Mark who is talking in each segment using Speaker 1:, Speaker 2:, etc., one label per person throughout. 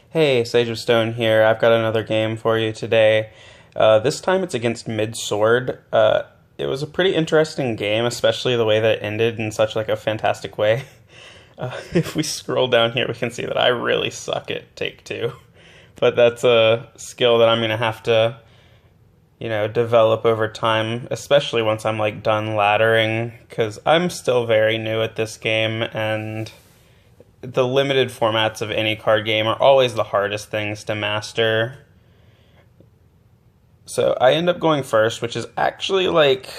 Speaker 1: Hey, Sage of Stone here. I've got another game for you today. This time it's against Midsword. It was a pretty interesting game, especially the way that it ended in such like a fantastic way. If we scroll down here, we can see that I really suck at Take Two, but that's a skill that I'm gonna have to, develop over time, especially once I'm like done laddering, because I'm still very new at this game and the limited formats of any card game are always the hardest things to master. So I end up going first, which is actually like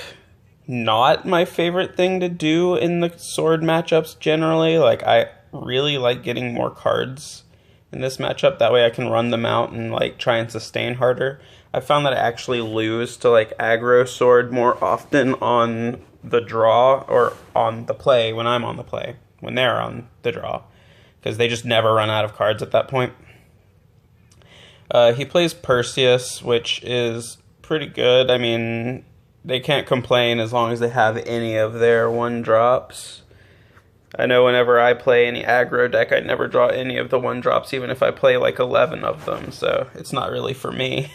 Speaker 1: not my favorite thing to do in the sword matchups generally. Like I really like getting more cards in this matchup. That way I can run them out and like try and sustain harder. I found that I actually lose to like aggro sword more often on the draw or on the play when I'm on the play, when they're on the draw, because they just never run out of cards at that point. He plays Perseus, which is pretty good. I mean, they can't complain as long as they have any of their 1-drops. I know whenever I play any aggro deck, I never draw any of the 1-drops, even if I play like 11 of them, so it's not really for me.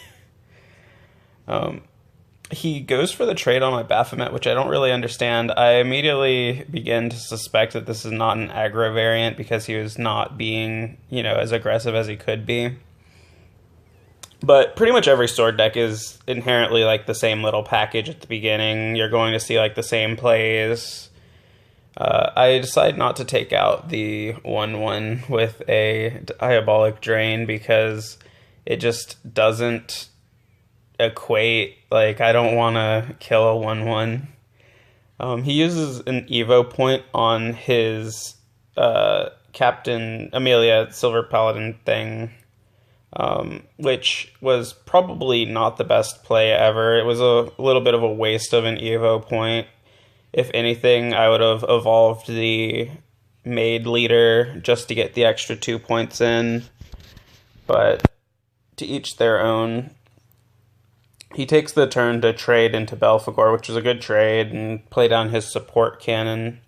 Speaker 1: He goes for the trade on my Baphomet, which I don't really understand. I immediately begin to suspect that this is not an aggro variant because he was not being, as aggressive as he could be. But pretty much every sword deck is inherently like the same little package at the beginning. You're going to see like the same plays. I decide not to take out the 1/1 with a Diabolic Drain because it just doesn't equate. Like, I don't want to kill a 1/1. He uses an Evo point on his Captain Amelia Silver Paladin thing, which was probably not the best play ever. It was a little bit of a waste of an Evo point. If anything, I would have evolved the Maid Leader just to get the extra 2 points in, but to each their own. He takes the turn to trade into Belphegor, which is a good trade, and play down his support cannon,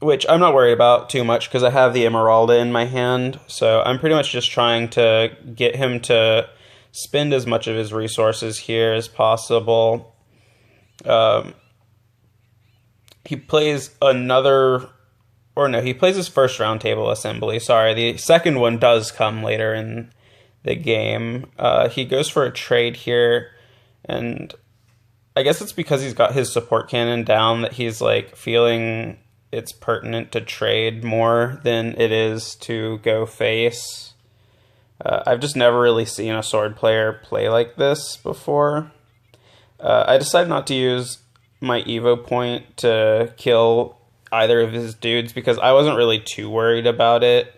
Speaker 1: which I'm not worried about too much because I have the Emeralda in my hand, so I'm pretty much just trying to get him to spend as much of his resources here as possible. He plays he plays his first round table assembly. Sorry, the second one does come later in the game. He goes for a trade here, and I guess it's because he's got his support cannon down that he's like feeling it's pertinent to trade more than it is to go face. I've just never really seen a sword player play like this before. I decided not to use my Evo point to kill either of his dudes because I wasn't really too worried about it.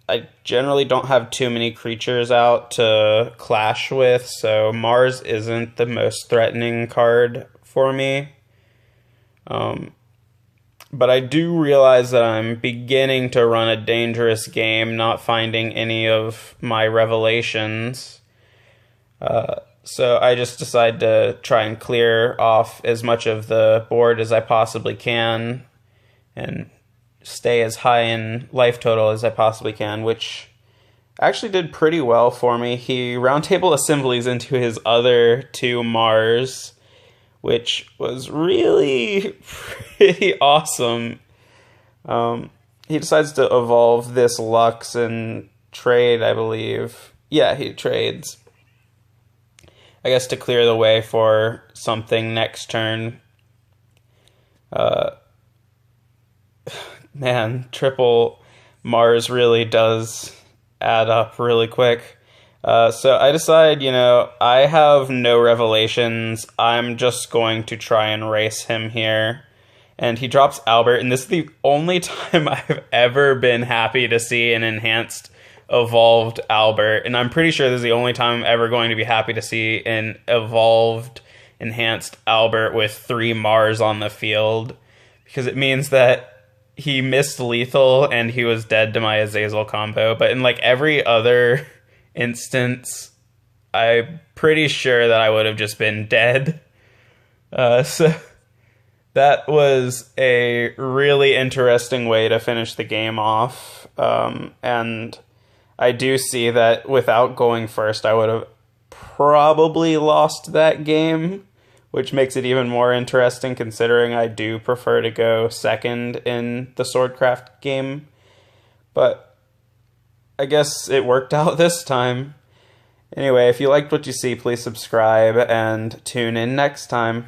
Speaker 1: I generally don't have too many creatures out to clash with, so Mars isn't the most threatening card for me. But I do realize that I'm beginning to run a dangerous game, not finding any of my revelations. So I just decide to try and clear off as much of the board as I possibly can and stay as high in life total as I possibly can, which actually did pretty well for me. He roundtable assemblies into his other 2 Mars, which was really pretty awesome. He decides to evolve this Lux and trade, I believe. Yeah, he trades, I guess, to clear the way for something next turn. Man, triple Mars really does add up really quick. So I decide, I have no revelations. I'm just going to try and race him here. And he drops Albert, and this is the only time I've ever been happy to see an enhanced evolved Albert. And I'm pretty sure this is the only time I'm ever going to be happy to see an evolved enhanced Albert with 3 Mars on the field, because it means that he missed lethal and he was dead to my Azazel combo. But in like every other instance, I'm pretty sure that I would have just been dead. So That was a really interesting way to finish the game off. And I do see that without going first, I would have probably lost that game, which makes it even more interesting considering I do prefer to go second in the Swordcraft game. But I guess it worked out this time. Anyway, if you liked what you see, please subscribe and tune in next time.